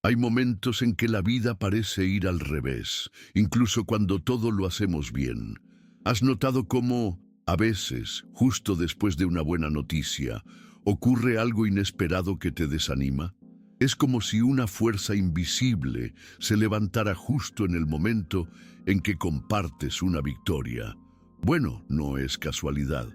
Hay momentos en que la vida parece ir al revés, incluso cuando todo lo hacemos bien. ¿Has notado cómo, a veces, justo después de una buena noticia, ocurre algo inesperado que te desanima? Es como si una fuerza invisible se levantara justo en el momento en que compartes una victoria. Bueno, no es casualidad,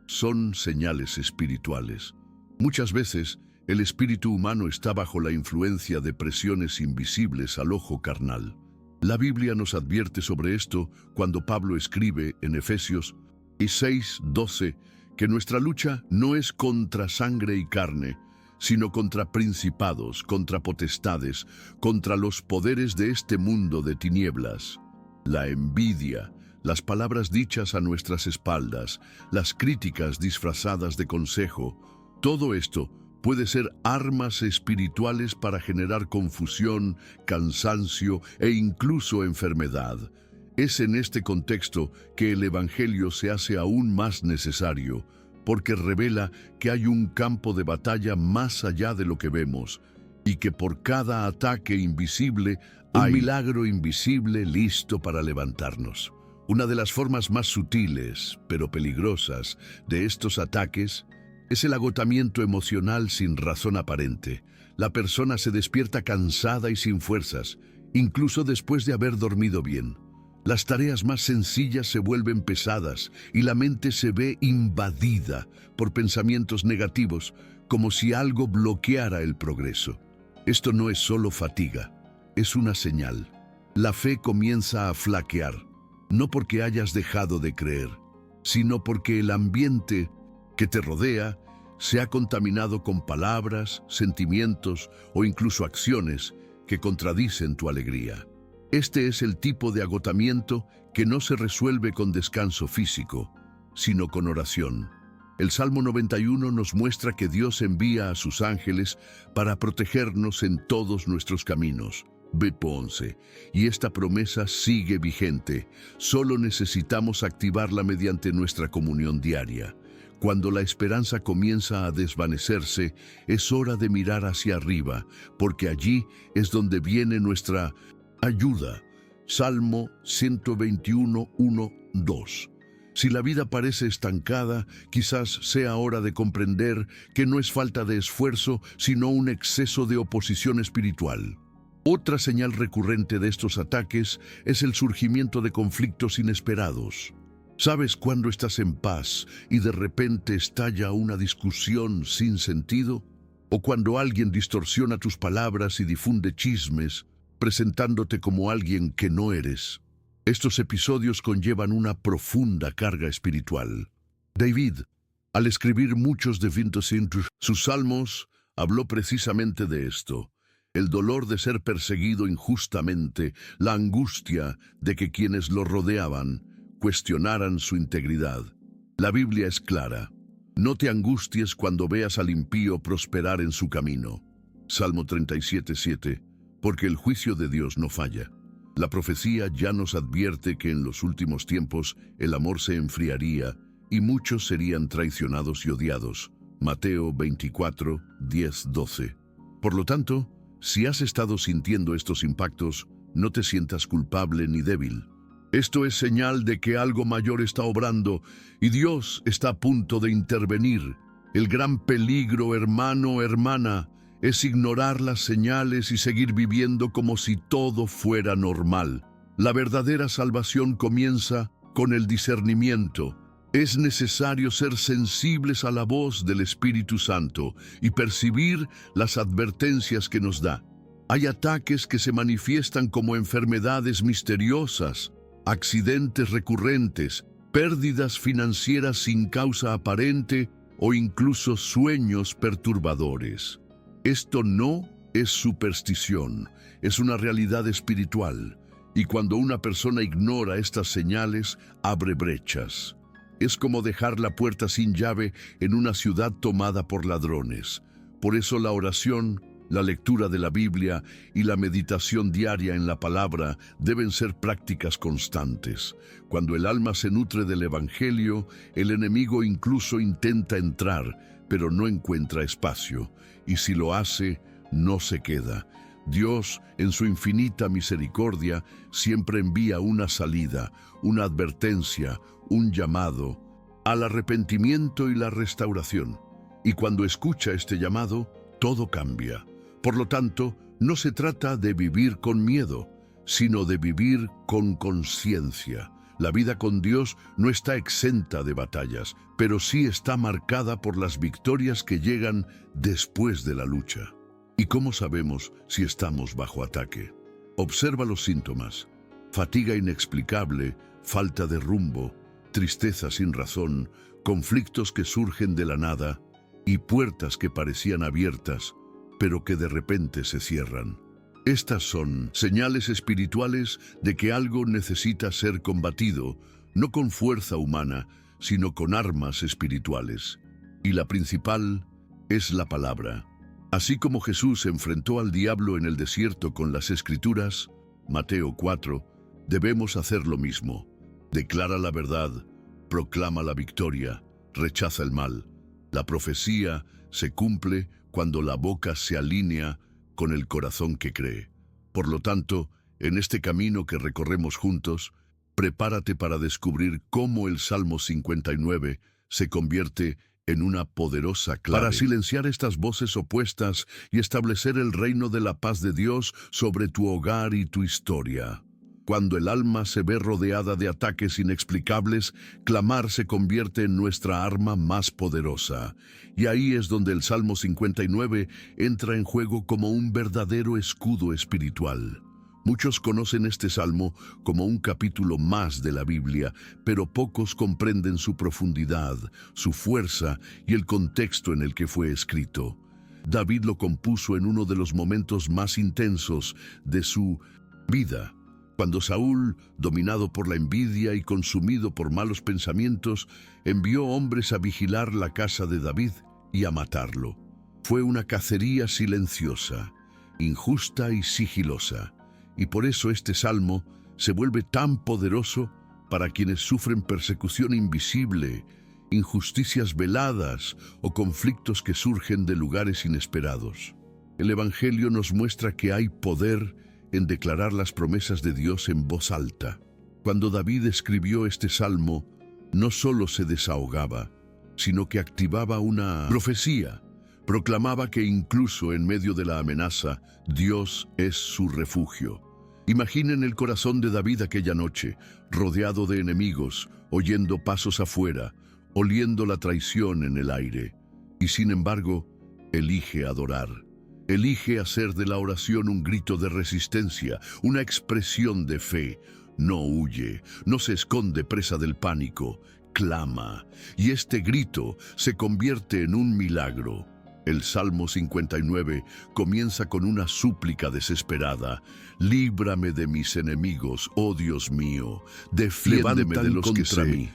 son señales espirituales. Muchas veces, el espíritu humano está bajo la influencia de presiones invisibles al ojo carnal. La Biblia nos advierte sobre esto cuando Pablo escribe en Efesios 6:12 que nuestra lucha no es contra sangre y carne, sino contra principados, contra potestades, contra los poderes de este mundo de tinieblas. La envidia, las palabras dichas a nuestras espaldas, las críticas disfrazadas de consejo, todo esto puede ser armas espirituales para generar confusión, cansancio e incluso enfermedad. Es en este contexto que el Evangelio se hace aún más necesario, porque revela que hay un campo de batalla más allá de lo que vemos, y que por cada ataque invisible hay un milagro invisible listo para levantarnos. Una de las formas más sutiles, pero peligrosas, de estos ataques es el agotamiento emocional sin razón aparente. La persona se despierta cansada y sin fuerzas, incluso después de haber dormido bien. Las tareas más sencillas se vuelven pesadas y la mente se ve invadida por pensamientos negativos, como si algo bloqueara el progreso. Esto no es solo fatiga, es una señal. La fe comienza a flaquear, no porque hayas dejado de creer, sino porque el ambiente que te rodea se ha contaminado con palabras, sentimientos o incluso acciones que contradicen tu alegría. Este es el tipo de agotamiento que no se resuelve con descanso físico, sino con oración. El Salmo 91 nos muestra que Dios envía a sus ángeles para protegernos en todos nuestros caminos. Verso 11. Y esta promesa sigue vigente. Solo necesitamos activarla mediante nuestra comunión diaria. Cuando la esperanza comienza a desvanecerse, es hora de mirar hacia arriba, porque allí es donde viene nuestra ayuda. Salmo 121, 1, 2. Si la vida parece estancada, quizás sea hora de comprender que no es falta de esfuerzo, sino un exceso de oposición espiritual. Otra señal recurrente de estos ataques es el surgimiento de conflictos inesperados. ¿Sabes cuándo estás en paz y de repente estalla una discusión sin sentido? ¿O cuando alguien distorsiona tus palabras y difunde chismes, presentándote como alguien que no eres? Estos episodios conllevan una profunda carga espiritual. David, al escribir muchos de sus salmos, habló precisamente de esto. El dolor de ser perseguido injustamente, la angustia de que quienes lo rodeaban cuestionaran su integridad. La Biblia es clara. No te angusties cuando veas al impío prosperar en su camino. Salmo 37:7. Porque el juicio de Dios no falla. La profecía ya nos advierte que en los últimos tiempos el amor se enfriaría y muchos serían traicionados y odiados. Mateo 24, 10, 12. Por lo tanto, si has estado sintiendo estos impactos, no te sientas culpable ni débil. Esto es señal de que algo mayor está obrando y Dios está a punto de intervenir. El gran peligro, hermano, hermana, es ignorar las señales y seguir viviendo como si todo fuera normal. La verdadera salvación comienza con el discernimiento. Es necesario ser sensibles a la voz del Espíritu Santo y percibir las advertencias que nos da. Hay ataques que se manifiestan como enfermedades misteriosas, accidentes recurrentes, pérdidas financieras sin causa aparente o incluso sueños perturbadores. Esto no es superstición, es una realidad espiritual, y cuando una persona ignora estas señales, abre brechas. Es como dejar la puerta sin llave en una ciudad tomada por ladrones. Por eso la oración, la lectura de la Biblia y la meditación diaria en la palabra deben ser prácticas constantes. Cuando el alma se nutre del Evangelio, el enemigo incluso intenta entrar, pero no encuentra espacio, y si lo hace, no se queda. Dios, en su infinita misericordia, siempre envía una salida, una advertencia, un llamado al arrepentimiento y la restauración. Y cuando escucha este llamado, todo cambia. Por lo tanto, no se trata de vivir con miedo, sino de vivir con conciencia. La vida con Dios no está exenta de batallas, pero sí está marcada por las victorias que llegan después de la lucha. ¿Y cómo sabemos si estamos bajo ataque? Observa los síntomas: fatiga inexplicable, falta de rumbo, tristeza sin razón, conflictos que surgen de la nada y puertas que parecían abiertas, pero que de repente se cierran. Estas son señales espirituales de que algo necesita ser combatido, no con fuerza humana, sino con armas espirituales. Y la principal es la palabra. Así como Jesús enfrentó al diablo en el desierto con las Escrituras, Mateo 4, debemos hacer lo mismo. Declara la verdad, proclama la victoria, rechaza el mal. La profecía se cumple cuando la boca se alinea con el corazón que cree. Por lo tanto, en este camino que recorremos juntos, prepárate para descubrir cómo el Salmo 59 se convierte en una poderosa clave para silenciar estas voces opuestas y establecer el reino de la paz de Dios sobre tu hogar y tu historia. Cuando el alma se ve rodeada de ataques inexplicables, clamar se convierte en nuestra arma más poderosa. Y ahí es donde el Salmo 59 entra en juego como un verdadero escudo espiritual. Muchos conocen este salmo como un capítulo más de la Biblia, pero pocos comprenden su profundidad, su fuerza y el contexto en el que fue escrito. David lo compuso en uno de los momentos más intensos de su vida, cuando Saúl, dominado por la envidia y consumido por malos pensamientos, envió hombres a vigilar la casa de David y a matarlo. Fue una cacería silenciosa, injusta y sigilosa. Y por eso este salmo se vuelve tan poderoso para quienes sufren persecución invisible, injusticias veladas o conflictos que surgen de lugares inesperados. El Evangelio nos muestra que hay poder en declarar las promesas de Dios en voz alta. Cuando David escribió este salmo, no solo se desahogaba, sino que activaba una profecía. Proclamaba que incluso en medio de la amenaza, Dios es su refugio. Imaginen el corazón de David aquella noche, rodeado de enemigos, oyendo pasos afuera, oliendo la traición en el aire. Y sin embargo, elige adorar. Elige hacer de la oración un grito de resistencia, una expresión de fe. No huye, no se esconde presa del pánico, clama. Y este grito se convierte en un milagro. El Salmo 59 comienza con una súplica desesperada. Líbrame de mis enemigos, oh Dios mío, defiéndeme de los que contra mí.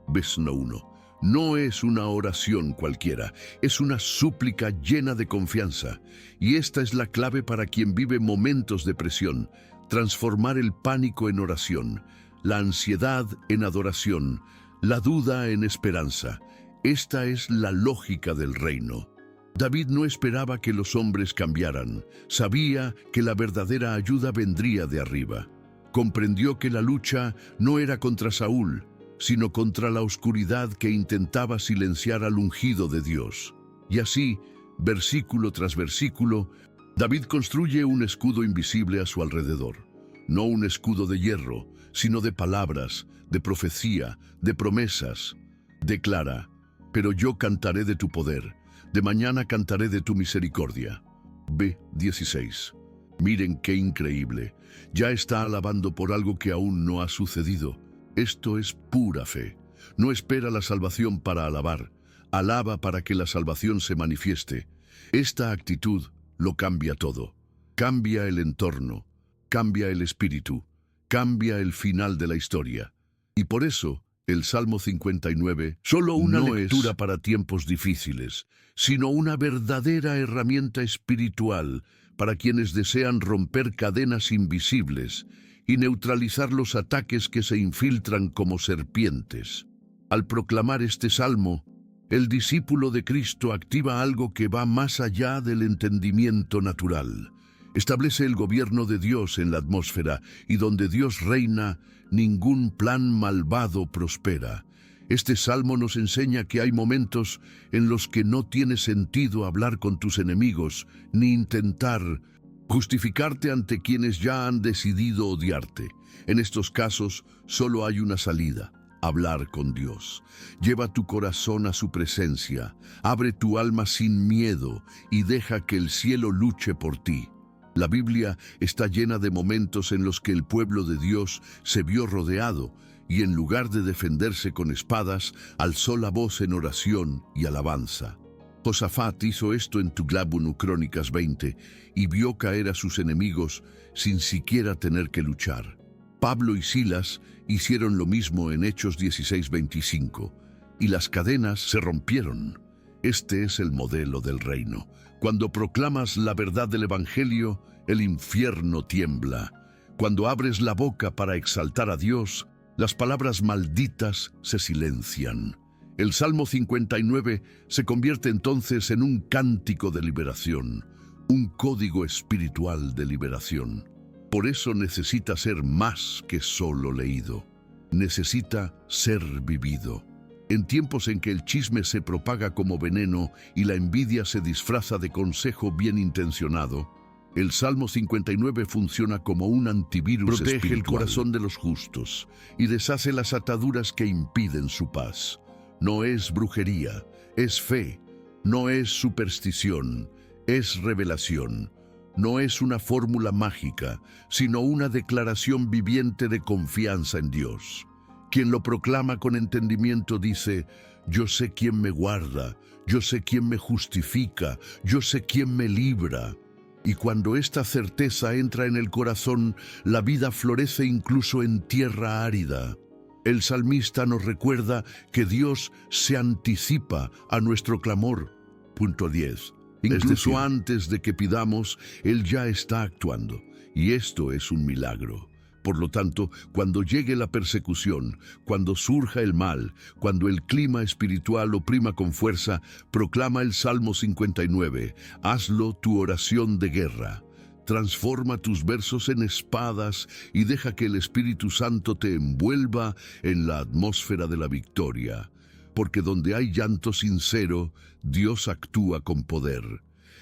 Verso 1. No es una oración cualquiera, es una súplica llena de confianza. Y esta es la clave para quien vive momentos de presión: transformar el pánico en oración, la ansiedad en adoración, la duda en esperanza. Esta es la lógica del reino. David no esperaba que los hombres cambiaran, sabía que la verdadera ayuda vendría de arriba. Comprendió que la lucha no era contra Saúl, sino contra la oscuridad que intentaba silenciar al ungido de Dios. Y así, versículo tras versículo, David construye un escudo invisible a su alrededor. No un escudo de hierro, sino de palabras, de profecía, de promesas. Declara: pero yo cantaré de tu poder, de mañana cantaré de tu misericordia. B16. Miren qué increíble. Ya está alabando por algo que aún no ha sucedido. Esto es pura fe. No espera la salvación para alabar. Alaba para que la salvación se manifieste. Esta actitud lo cambia todo. Cambia el entorno, cambia el espíritu, cambia el final de la historia. Y por eso, el Salmo 59 solo una lectura para tiempos difíciles, sino una verdadera herramienta espiritual para quienes desean romper cadenas invisibles y neutralizar los ataques que se infiltran como serpientes. Al proclamar este salmo, el discípulo de Cristo activa algo que va más allá del entendimiento natural. Establece el gobierno de Dios en la atmósfera, y donde Dios reina, ningún plan malvado prospera. Este salmo nos enseña que hay momentos en los que no tiene sentido hablar con tus enemigos, ni intentar justificarte ante quienes ya han decidido odiarte. En estos casos, solo hay una salida: hablar con Dios. Lleva tu corazón a su presencia, abre tu alma sin miedo y deja que el cielo luche por ti. La Biblia está llena de momentos en los que el pueblo de Dios se vio rodeado y, en lugar de defenderse con espadas, alzó la voz en oración y alabanza. Josafat hizo esto en Tuglabunu, Crónicas 20, y vio caer a sus enemigos sin siquiera tener que luchar. Pablo y Silas hicieron lo mismo en Hechos 16:25, y las cadenas se rompieron. Este es el modelo del reino. Cuando proclamas la verdad del Evangelio, el infierno tiembla. Cuando abres la boca para exaltar a Dios, las palabras malditas se silencian. El Salmo 59 se convierte entonces en un cántico de liberación, un código espiritual de liberación. Por eso necesita ser más que solo leído. Necesita ser vivido. En tiempos en que el chisme se propaga como veneno y la envidia se disfraza de consejo bien intencionado, el Salmo 59 funciona como un antivirus espiritual. Protege el corazón de los justos y deshace las ataduras que impiden su paz. No es brujería, es fe. No es superstición, es revelación. No es una fórmula mágica, sino una declaración viviente de confianza en Dios. Quien lo proclama con entendimiento dice: yo sé quién me guarda, yo sé quién me justifica, yo sé quién me libra. Y cuando esta certeza entra en el corazón, la vida florece incluso en tierra árida. El salmista nos recuerda que Dios se anticipa a nuestro clamor. Punto 10. Incluso antes de que pidamos, Él ya está actuando. Y esto es un milagro. Por lo tanto, cuando llegue la persecución, cuando surja el mal, cuando el clima espiritual oprima con fuerza, proclama el Salmo 59. Hazlo tu oración de guerra. Transforma tus versos en espadas y deja que el Espíritu Santo te envuelva en la atmósfera de la victoria. Porque donde hay llanto sincero, Dios actúa con poder.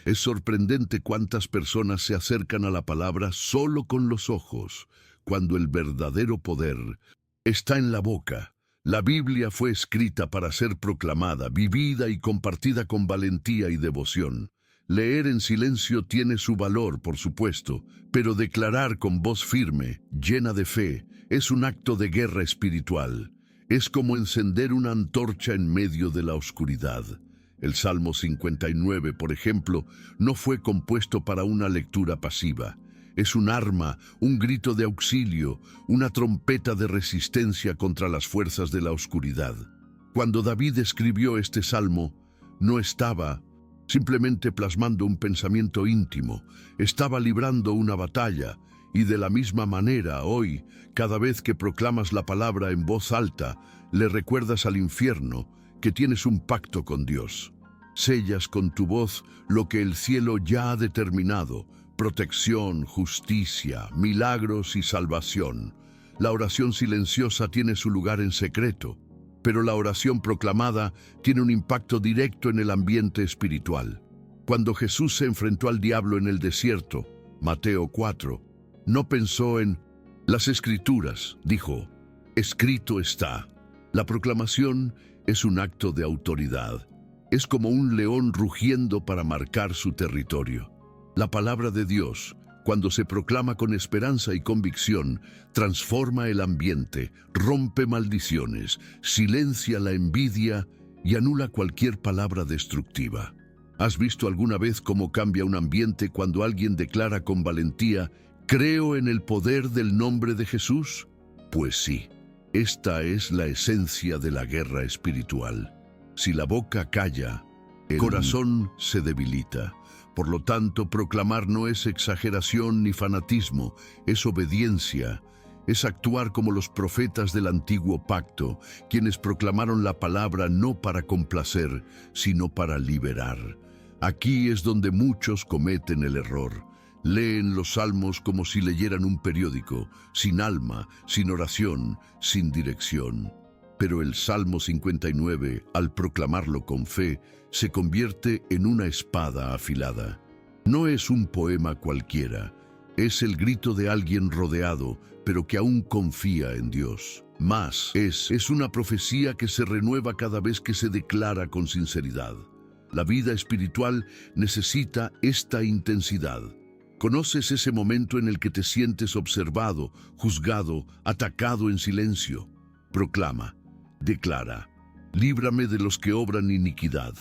Es sorprendente cuántas personas se acercan a la palabra solo con los ojos, cuando el verdadero poder está en la boca. La Biblia fue escrita para ser proclamada, vivida y compartida con valentía y devoción. Leer en silencio tiene su valor, por supuesto, pero declarar con voz firme, llena de fe, es un acto de guerra espiritual. Es como encender una antorcha en medio de la oscuridad. El Salmo 59, por ejemplo, no fue compuesto para una lectura pasiva. Es un arma, un grito de auxilio, una trompeta de resistencia contra las fuerzas de la oscuridad. Cuando David escribió este salmo, no estaba simplemente plasmando un pensamiento íntimo, estaba librando una batalla. Y de la misma manera, hoy, cada vez que proclamas la palabra en voz alta, le recuerdas al infierno que tienes un pacto con Dios. Sellas con tu voz lo que el cielo ya ha determinado: protección, justicia, milagros y salvación. La oración silenciosa tiene su lugar en secreto, pero la oración proclamada tiene un impacto directo en el ambiente espiritual. Cuando Jesús se enfrentó al diablo en el desierto, Mateo 4, no pensó en las Escrituras, dijo: escrito está. La proclamación es un acto de autoridad. Es como un león rugiendo para marcar su territorio. La palabra de Dios, cuando se proclama con esperanza y convicción, transforma el ambiente, rompe maldiciones, silencia la envidia y anula cualquier palabra destructiva. ¿Has visto alguna vez cómo cambia un ambiente cuando alguien declara con valentía: creo en el poder del nombre de Jesús? Pues sí, esta es la esencia de la guerra espiritual. Si la boca calla, el corazón se debilita. Por lo tanto, proclamar no es exageración ni fanatismo, es obediencia. Es actuar como los profetas del antiguo pacto, quienes proclamaron la palabra no para complacer, sino para liberar. Aquí es donde muchos cometen el error. Leen los salmos como si leyeran un periódico, sin alma, sin oración, sin dirección. Pero el Salmo 59, al proclamarlo con fe, se convierte en una espada afilada. No es un poema cualquiera, es el grito de alguien rodeado, pero que aún confía en Dios. Más, es una profecía que se renueva cada vez que se declara con sinceridad. La vida espiritual necesita esta intensidad. ¿Conoces ese momento en el que te sientes observado, juzgado, atacado en silencio? Proclama, declara, líbrame de los que obran iniquidad.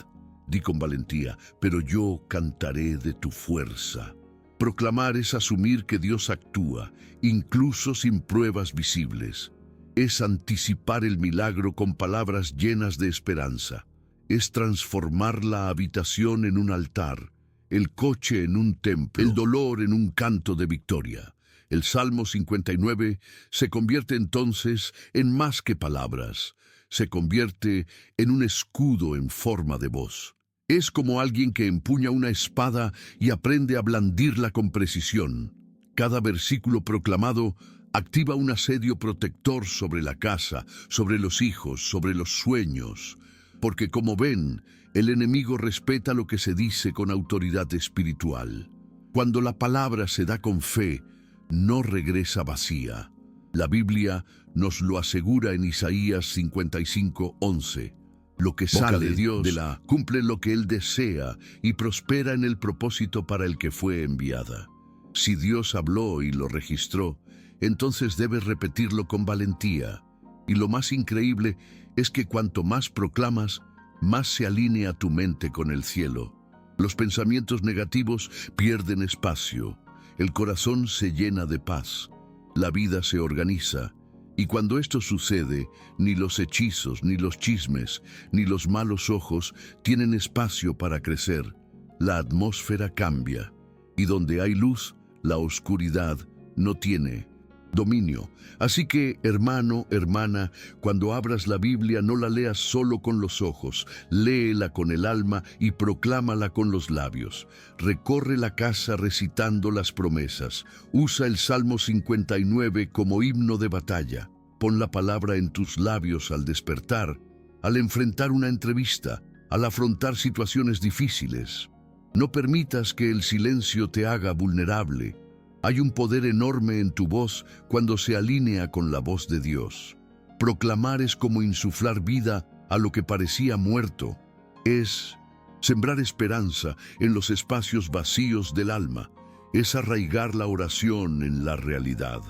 Di con valentía, pero yo cantaré de tu fuerza. Proclamar es asumir que Dios actúa, incluso sin pruebas visibles. Es anticipar el milagro con palabras llenas de esperanza. Es transformar la habitación en un altar, el coche en un templo, el dolor en un canto de victoria. El Salmo 59 se convierte entonces en más que palabras. Se convierte en un escudo en forma de voz. Es como alguien que empuña una espada y aprende a blandirla con precisión. Cada versículo proclamado activa un asedio protector sobre la casa, sobre los hijos, sobre los sueños. Porque como ven, el enemigo respeta lo que se dice con autoridad espiritual. Cuando la palabra se da con fe, no regresa vacía. La Biblia nos lo asegura en Isaías 55:11. Lo que sale de Dios cumple lo que Él desea y prospera en el propósito para el que fue enviada. Si Dios habló y lo registró, entonces debes repetirlo con valentía. Y lo más increíble es que cuanto más proclamas, más se alinea tu mente con el cielo. Los pensamientos negativos pierden espacio, el corazón se llena de paz, la vida se organiza. Y cuando esto sucede, ni los hechizos, ni los chismes, ni los malos ojos tienen espacio para crecer. La atmósfera cambia, y donde hay luz, la oscuridad no tiene dominio. Así que, hermano, hermana, cuando abras la Biblia no la leas solo con los ojos, léela con el alma y proclámala con los labios. Recorre la casa recitando las promesas. Usa el Salmo 59 como himno de batalla. Pon la palabra en tus labios al despertar, al enfrentar una entrevista, al afrontar situaciones difíciles. No permitas que el silencio te haga vulnerable. Hay un poder enorme en tu voz cuando se alinea con la voz de Dios. Proclamar es como insuflar vida a lo que parecía muerto. Es sembrar esperanza en los espacios vacíos del alma. Es arraigar la oración en la realidad.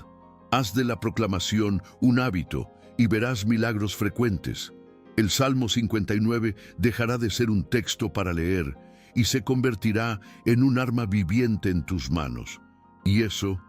Haz de la proclamación un hábito y verás milagros frecuentes. El Salmo 59 dejará de ser un texto para leer y se convertirá en un arma viviente en tus manos. Y eso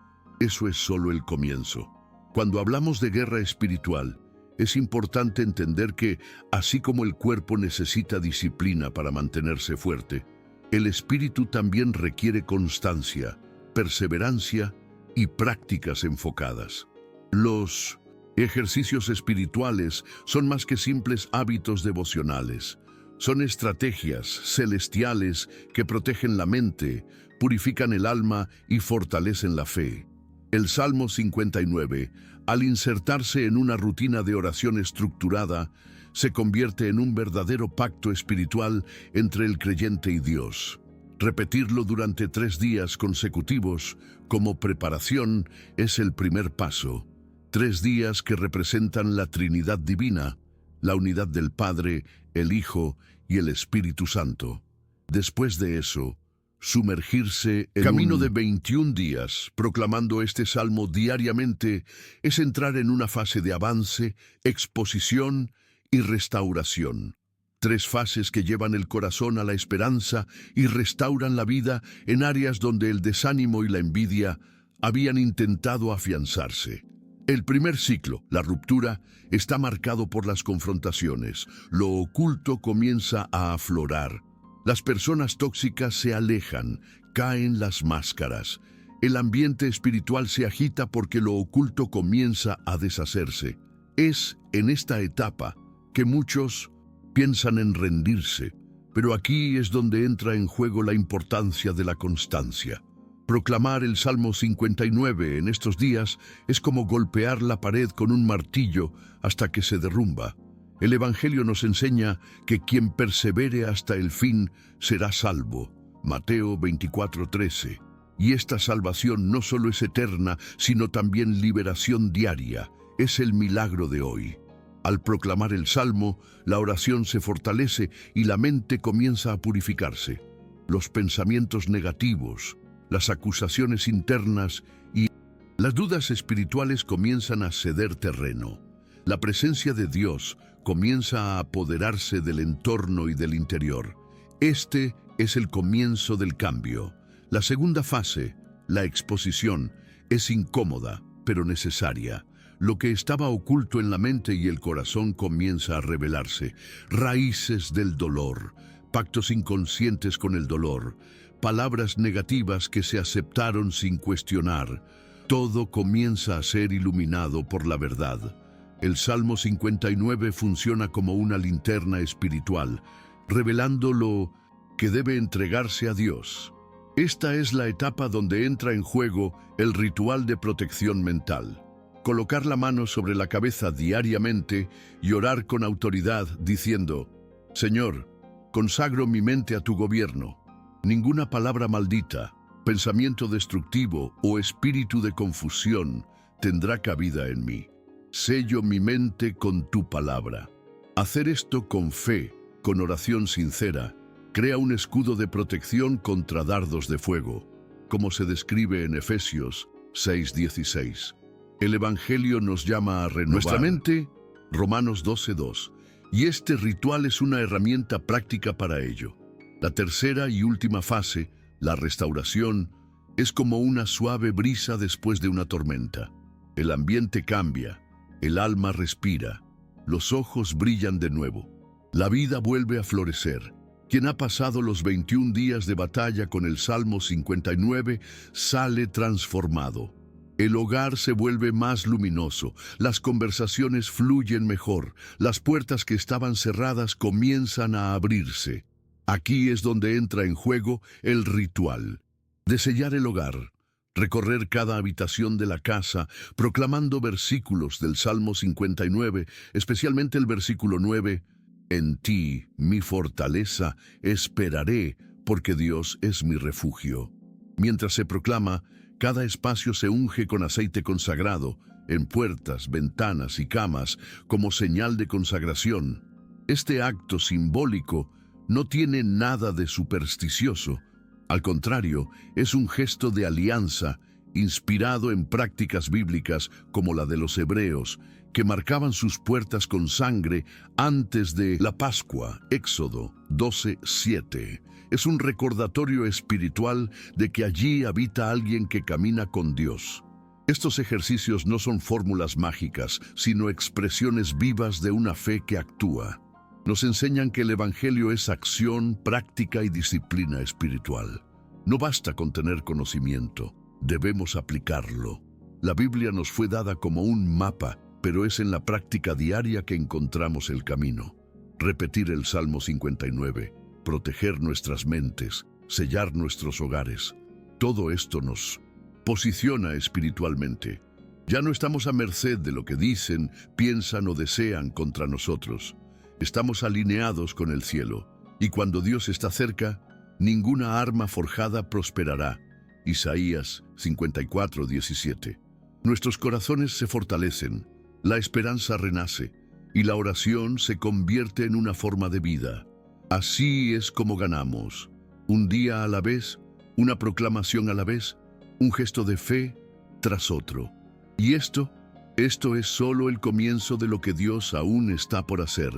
es solo el comienzo. Cuando hablamos de guerra espiritual, es importante entender que, así como el cuerpo necesita disciplina para mantenerse fuerte, el espíritu también requiere constancia, perseverancia y prácticas enfocadas. Los ejercicios espirituales son más que simples hábitos devocionales. Son estrategias celestiales que protegen la mente, purifican el alma y fortalecen la fe. El Salmo 59, al insertarse en una rutina de oración estructurada, se convierte en un verdadero pacto espiritual entre el creyente y Dios. Repetirlo durante 3 días consecutivos como preparación es el primer paso. 3 días que representan la Trinidad Divina, la unidad del Padre, el Hijo y el Espíritu Santo. Después de eso, sumergirse en camino de 21 días, proclamando este salmo diariamente, es entrar en una fase de avance, exposición y restauración. 3 fases que llevan el corazón a la esperanza y restauran la vida en áreas donde el desánimo y la envidia habían intentado afianzarse. El primer ciclo, la ruptura, está marcado por las confrontaciones. Lo oculto comienza a aflorar. Las personas tóxicas se alejan, caen las máscaras. El ambiente espiritual se agita porque lo oculto comienza a deshacerse. Es en esta etapa que muchos piensan en rendirse, pero aquí es donde entra en juego la importancia de la constancia. Proclamar el Salmo 59 en estos días es como golpear la pared con un martillo hasta que se derrumba. El Evangelio nos enseña que quien persevere hasta el fin será salvo. Mateo 24:13. Y esta salvación no solo es eterna, sino también liberación diaria. Es el milagro de hoy. Al proclamar el Salmo, la oración se fortalece y la mente comienza a purificarse. Los pensamientos negativos, las acusaciones internas y las dudas espirituales comienzan a ceder terreno. La presencia de Dios comienza a apoderarse del entorno y del interior. Este es el comienzo del cambio. La segunda fase, la exposición, es incómoda, pero necesaria. Lo que estaba oculto en la mente y el corazón comienza a revelarse. Raíces del dolor, pactos inconscientes con el dolor, palabras negativas que se aceptaron sin cuestionar. Todo comienza a ser iluminado por la verdad. El Salmo 59 funciona como una linterna espiritual, revelando lo que debe entregarse a Dios. Esta es la etapa donde entra en juego el ritual de protección mental. Colocar la mano sobre la cabeza diariamente y orar con autoridad diciendo: Señor, consagro mi mente a tu gobierno. Ninguna palabra maldita, pensamiento destructivo o espíritu de confusión tendrá cabida en mí. Sello mi mente con tu palabra. Hacer esto con fe, con oración sincera, crea un escudo de protección contra dardos de fuego, como se describe en Efesios 6:16. El Evangelio nos llama a renovar nuestra mente, Romanos 12:2, y este ritual es una herramienta práctica para ello. La tercera y última fase, la restauración, es como una suave brisa después de una tormenta. El ambiente cambia, el alma respira, los ojos brillan de nuevo. La vida vuelve a florecer. Quien ha pasado los 21 días de batalla con el Salmo 59 sale transformado. El hogar se vuelve más luminoso, las conversaciones fluyen mejor, las puertas que estaban cerradas comienzan a abrirse. Aquí es donde entra en juego el ritual de sellar el hogar, recorrer cada habitación de la casa, proclamando versículos del Salmo 59, especialmente el versículo 9, En ti, mi fortaleza, esperaré, porque Dios es mi refugio. Mientras se proclama, cada espacio se unge con aceite consagrado, en puertas, ventanas y camas, como señal de consagración. Este acto simbólico no tiene nada de supersticioso. Al contrario, es un gesto de alianza, inspirado en prácticas bíblicas como la de los hebreos, que marcaban sus puertas con sangre antes de la Pascua, Éxodo 12:7. Es un recordatorio espiritual de que allí habita alguien que camina con Dios. Estos ejercicios no son fórmulas mágicas, sino expresiones vivas de una fe que actúa. Nos enseñan que el Evangelio es acción, práctica y disciplina espiritual. No basta con tener conocimiento, debemos aplicarlo. La Biblia nos fue dada como un mapa, pero es en la práctica diaria que encontramos el camino. Repetir el Salmo 59, proteger nuestras mentes, sellar nuestros hogares. Todo esto nos posiciona espiritualmente. Ya no estamos a merced de lo que dicen, piensan o desean contra nosotros. Estamos alineados con el cielo, y cuando Dios está cerca, ninguna arma forjada prosperará. Isaías 54:17. Nuestros corazones se fortalecen, la esperanza renace, y la oración se convierte en una forma de vida. Así es como ganamos, un día a la vez, una proclamación a la vez, un gesto de fe tras otro. Y esto es solo el comienzo de lo que Dios aún está por hacer.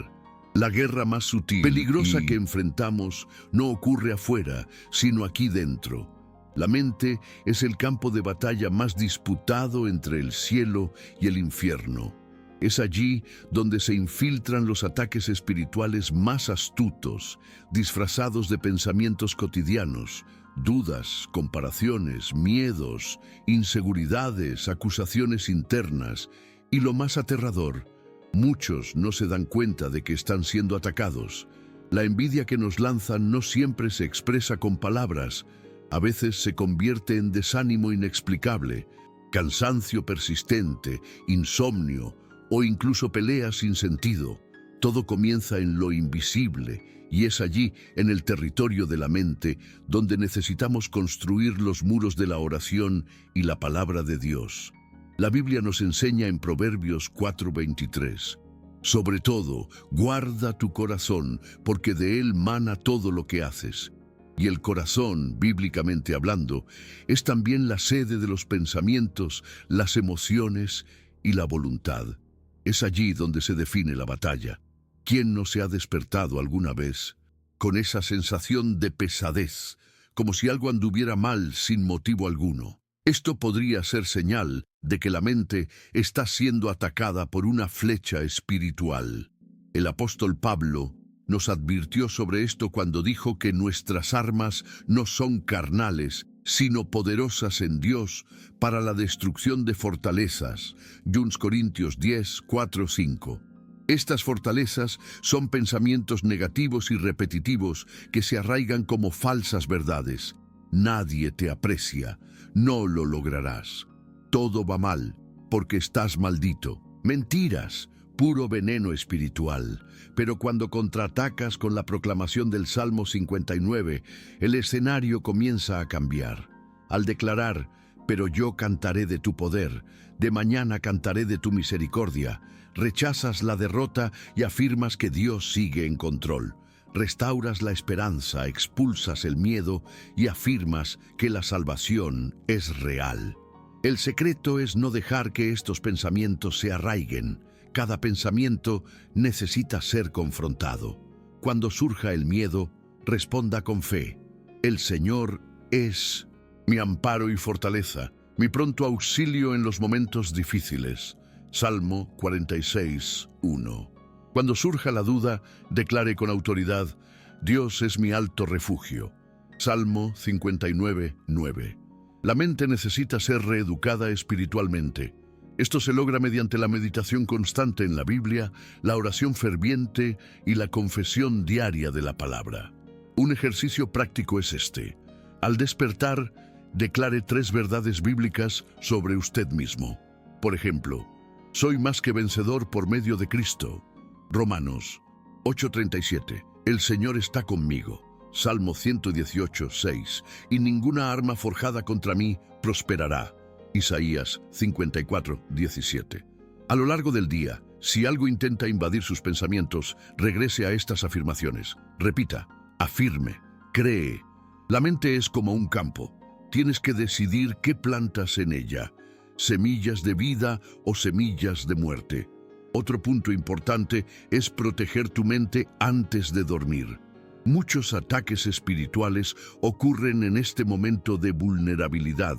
La guerra más sutil, peligrosa que enfrentamos no ocurre afuera, sino aquí dentro. La mente es el campo de batalla más disputado entre el cielo y el infierno. Es allí donde se infiltran los ataques espirituales más astutos, disfrazados de pensamientos cotidianos, dudas, comparaciones, miedos, inseguridades, acusaciones internas y lo más aterrador, muchos no se dan cuenta de que están siendo atacados. La envidia que nos lanzan no siempre se expresa con palabras, A veces se convierte en desánimo inexplicable, cansancio persistente, insomnio o incluso peleas sin sentido. Todo comienza en lo invisible y es allí, en el territorio de la mente, donde necesitamos construir los muros de la oración y la palabra de Dios. La Biblia nos enseña en Proverbios 4:23. Sobre todo, guarda tu corazón, porque de él mana todo lo que haces. Y el corazón, bíblicamente hablando, es también la sede de los pensamientos, las emociones y la voluntad. Es allí donde se define la batalla. ¿Quién no se ha despertado alguna vez con esa sensación de pesadez, como si algo anduviera mal sin motivo alguno? Esto podría ser señal de que la mente está siendo atacada por una flecha espiritual. El apóstol Pablo nos advirtió sobre esto cuando dijo que nuestras armas no son carnales, sino poderosas en Dios para la destrucción de fortalezas. 2 Corintios 10, 4, 5. Estas fortalezas son pensamientos negativos y repetitivos que se arraigan como falsas verdades. Nadie te aprecia, no lo lograrás. Todo va mal, porque estás maldito. Mentiras, puro veneno espiritual. Pero cuando contraatacas con la proclamación del Salmo 59, el escenario comienza a cambiar. Al declarar, pero yo cantaré de tu poder, de mañana cantaré de tu misericordia, rechazas la derrota y afirmas que Dios sigue en control. Restauras la esperanza, expulsas el miedo y afirmas que la salvación es real. El secreto es no dejar que estos pensamientos se arraiguen. Cada pensamiento necesita ser confrontado. Cuando surja el miedo, responda con fe. El Señor es mi amparo y fortaleza, mi pronto auxilio en los momentos difíciles. Salmo 46, 1. Cuando surja la duda, declare con autoridad, Dios es mi alto refugio. Salmo 59, 9. La mente necesita ser reeducada espiritualmente. Esto se logra mediante la meditación constante en la Biblia, la oración ferviente y la confesión diaria de la palabra. Un ejercicio práctico es este. Al despertar, declare 3 verdades bíblicas sobre usted mismo. Por ejemplo, soy más que vencedor por medio de Cristo. Romanos 8:37. El Señor está conmigo. Salmo 118, 6. Y ninguna arma forjada contra mí prosperará. Isaías 54, 17. A lo largo del día, si algo intenta invadir sus pensamientos, regrese a estas afirmaciones. Repita, afirme, cree. La mente es como un campo. Tienes que decidir qué plantas en ella, semillas de vida o semillas de muerte. Otro punto importante es proteger tu mente antes de dormir. Muchos ataques espirituales ocurren en este momento de vulnerabilidad,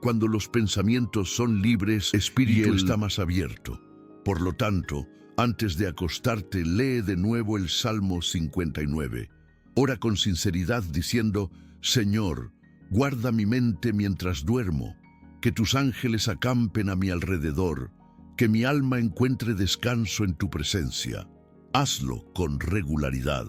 cuando los pensamientos son libres, el espíritu está más abierto. Por lo tanto, antes de acostarte, lee de nuevo el Salmo 59. Ora con sinceridad diciendo, Señor, guarda mi mente mientras duermo, que tus ángeles acampen a mi alrededor, que mi alma encuentre descanso en tu presencia. Hazlo con regularidad,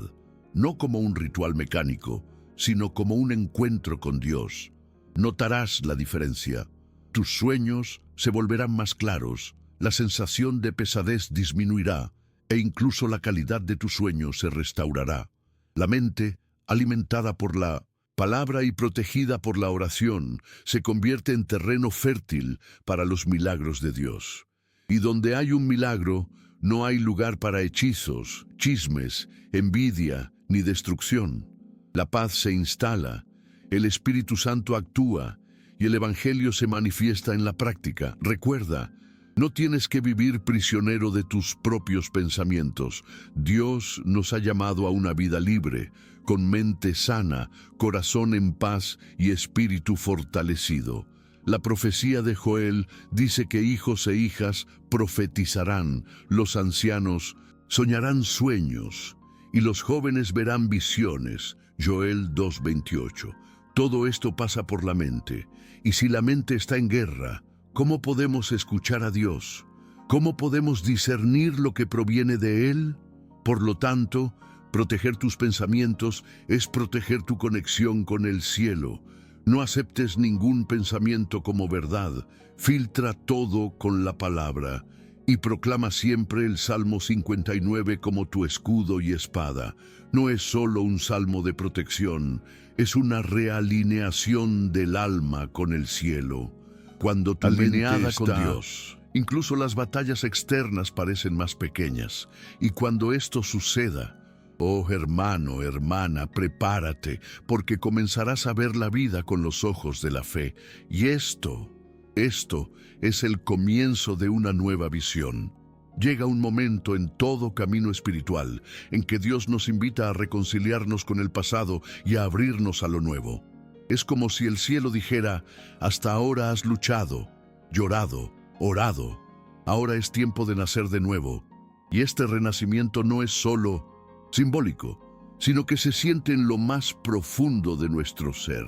no como un ritual mecánico, sino como un encuentro con Dios. Notarás la diferencia. Tus sueños se volverán más claros, la sensación de pesadez disminuirá e incluso la calidad de tu sueño se restaurará. La mente, alimentada por la palabra y protegida por la oración, se convierte en terreno fértil para los milagros de Dios. Y donde hay un milagro, no hay lugar para hechizos, chismes, envidia ni destrucción. La paz se instala, el Espíritu Santo actúa y el Evangelio se manifiesta en la práctica. Recuerda, no tienes que vivir prisionero de tus propios pensamientos. Dios nos ha llamado a una vida libre, con mente sana, corazón en paz y espíritu fortalecido. La profecía de Joel dice que hijos e hijas profetizarán, los ancianos soñarán sueños y los jóvenes verán visiones. Joel 2:28. Todo esto pasa por la mente, y si la mente está en guerra, ¿cómo podemos escuchar a Dios? ¿Cómo podemos discernir lo que proviene de Él? Por lo tanto, proteger tus pensamientos es proteger tu conexión con el cielo. No aceptes ningún pensamiento como verdad, filtra todo con la palabra y proclama siempre el Salmo 59 como tu escudo y espada. No es solo un salmo de protección, es una realineación del alma con el cielo. Cuando tu Alineada mente con está, Dios. incluso las batallas externas parecen más pequeñas. Y cuando esto suceda, oh hermano, hermana, prepárate, porque comenzarás a ver la vida con los ojos de la fe. Y esto es el comienzo de una nueva visión. Llega un momento en todo camino espiritual en que Dios nos invita a reconciliarnos con el pasado y a abrirnos a lo nuevo. Es como si el cielo dijera: hasta ahora has luchado, llorado, orado. Ahora es tiempo de nacer de nuevo. Y este renacimiento no es solo simbólico, sino que se siente en lo más profundo de nuestro ser.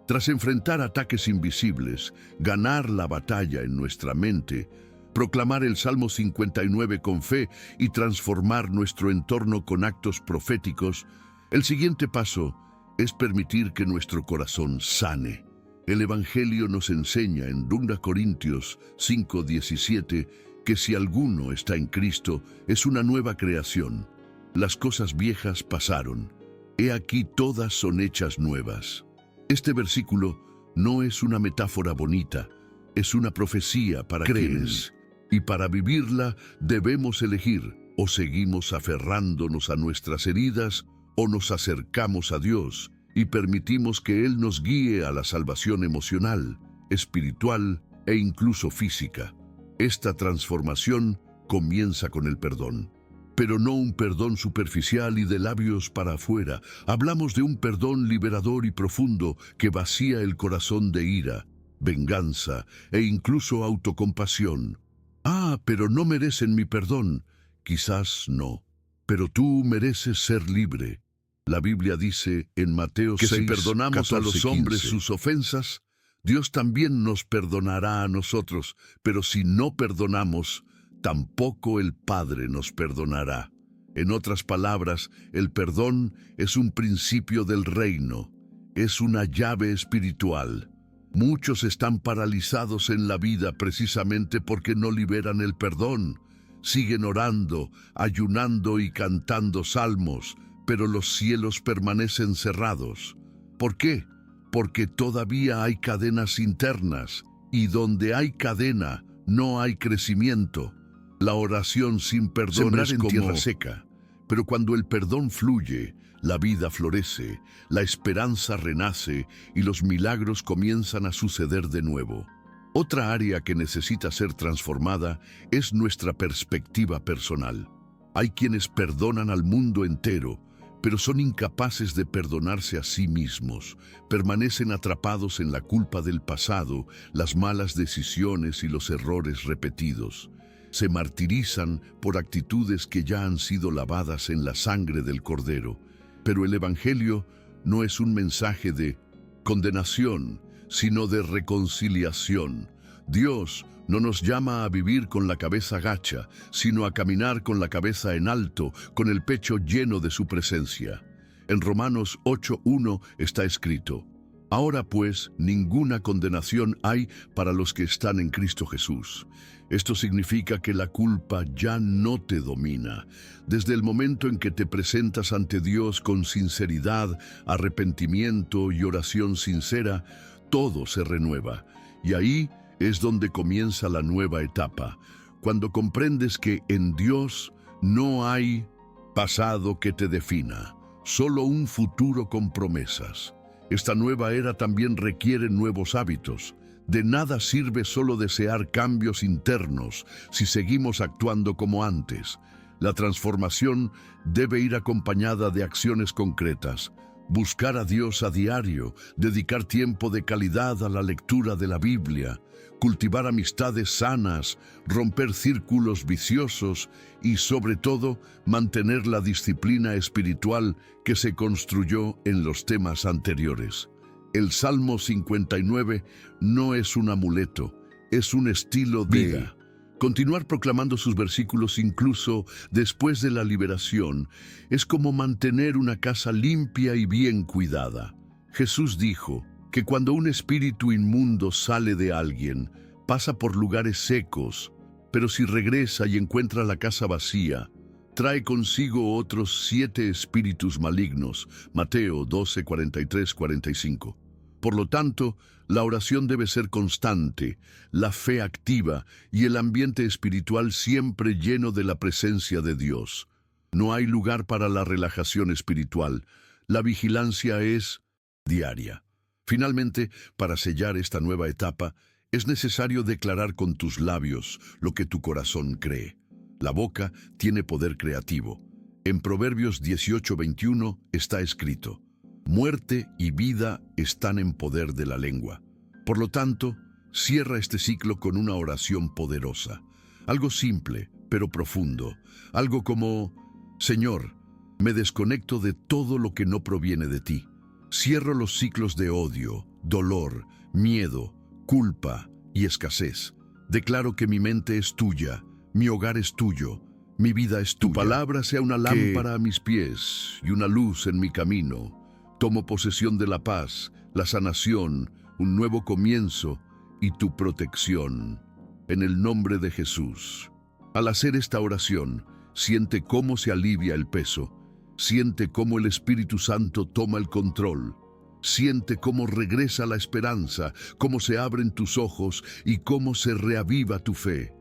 Tras enfrentar ataques invisibles, ganar la batalla en nuestra mente, proclamar el Salmo 59 con fe y transformar nuestro entorno con actos proféticos, el siguiente paso es permitir que nuestro corazón sane. El Evangelio nos enseña en 2 Corintios 5:17 que si alguno está en Cristo, es una nueva creación. Las cosas viejas pasaron. He aquí todas son hechas nuevas. Este versículo no es una metáfora bonita, es una profecía para quienes, y para vivirla debemos elegir: o seguimos aferrándonos a nuestras heridas, o nos acercamos a Dios y permitimos que Él nos guíe a la salvación emocional, espiritual e incluso física. Esta transformación comienza con el perdón. Pero no un perdón superficial y de labios para afuera. Hablamos de un perdón liberador y profundo que vacía el corazón de ira, venganza e incluso autocompasión. Ah, pero no merecen mi perdón. Quizás no, pero tú mereces ser libre. La Biblia dice en Mateo 6, que si perdonamos 14, a los 15, hombres sus ofensas, Dios también nos perdonará a nosotros, pero si no perdonamos, tampoco el Padre nos perdonará. En otras palabras, el perdón es un principio del reino, es una llave espiritual. Muchos están paralizados en la vida precisamente porque no liberan el perdón. Siguen orando, ayunando y cantando salmos, pero los cielos permanecen cerrados. ¿Por qué? Porque todavía hay cadenas internas, y donde hay cadena, no hay crecimiento. La oración sin perdón Sembrar es en como tierra seca, pero cuando el perdón fluye, la vida florece, la esperanza renace y los milagros comienzan a suceder de nuevo. Otra área que necesita ser transformada es nuestra perspectiva personal. Hay quienes perdonan al mundo entero, pero son incapaces de perdonarse a sí mismos. Permanecen atrapados en la culpa del pasado, las malas decisiones y los errores repetidos. Se martirizan por actitudes que ya han sido lavadas en la sangre del Cordero. Pero el Evangelio no es un mensaje de condenación, sino de reconciliación. Dios no nos llama a vivir con la cabeza gacha, sino a caminar con la cabeza en alto, con el pecho lleno de su presencia. En Romanos 8:1 está escrito: ahora pues, ninguna condenación hay para los que están en Cristo Jesús. Esto significa que la culpa ya no te domina. Desde el momento en que te presentas ante Dios con sinceridad, arrepentimiento y oración sincera, todo se renueva. Y ahí es donde comienza la nueva etapa, cuando comprendes que en Dios no hay pasado que te defina, solo un futuro con promesas. Esta nueva era también requiere nuevos hábitos. De nada sirve solo desear cambios internos si seguimos actuando como antes. La transformación debe ir acompañada de acciones concretas. Buscar a Dios a diario, dedicar tiempo de calidad a la lectura de la Biblia, cultivar amistades sanas, romper círculos viciosos y, sobre todo, mantener la disciplina espiritual que se construyó en los temas anteriores. El Salmo 59 no es un amuleto, es un estilo de vida. Continuar proclamando sus versículos incluso después de la liberación es como mantener una casa limpia y bien cuidada. Jesús dijo que cuando un espíritu inmundo sale de alguien, pasa por lugares secos, pero si regresa y encuentra la casa vacía, trae consigo otros 7 espíritus malignos. Mateo 12, 43, 45. Por lo tanto, la oración debe ser constante, la fe activa y el ambiente espiritual siempre lleno de la presencia de Dios. No hay lugar para la relajación espiritual. La vigilancia es diaria. Finalmente, para sellar esta nueva etapa, es necesario declarar con tus labios lo que tu corazón cree. La boca tiene poder creativo. En Proverbios 18:21 está escrito: muerte y vida están en poder de la lengua. Por lo tanto, cierra este ciclo con una oración poderosa. Algo simple, pero profundo. Algo como: Señor, me desconecto de todo lo que no proviene de ti. Cierro los ciclos de odio, dolor, miedo, culpa y escasez. Declaro que mi mente es tuya, mi hogar es tuyo, mi vida es tuya. Tu palabra sea una lámpara a mis pies y una luz en mi camino. Tomo posesión de la paz, la sanación, un nuevo comienzo y tu protección. En el nombre de Jesús. Al hacer esta oración, siente cómo se alivia el peso. Siente cómo el Espíritu Santo toma el control. Siente cómo regresa la esperanza, cómo se abren tus ojos y cómo se reaviva tu fe.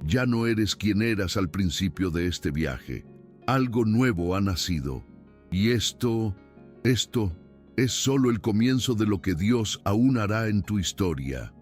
Ya no eres quien eras al principio de este viaje. Algo nuevo ha nacido. Y esto es solo el comienzo de lo que Dios aún hará en tu historia.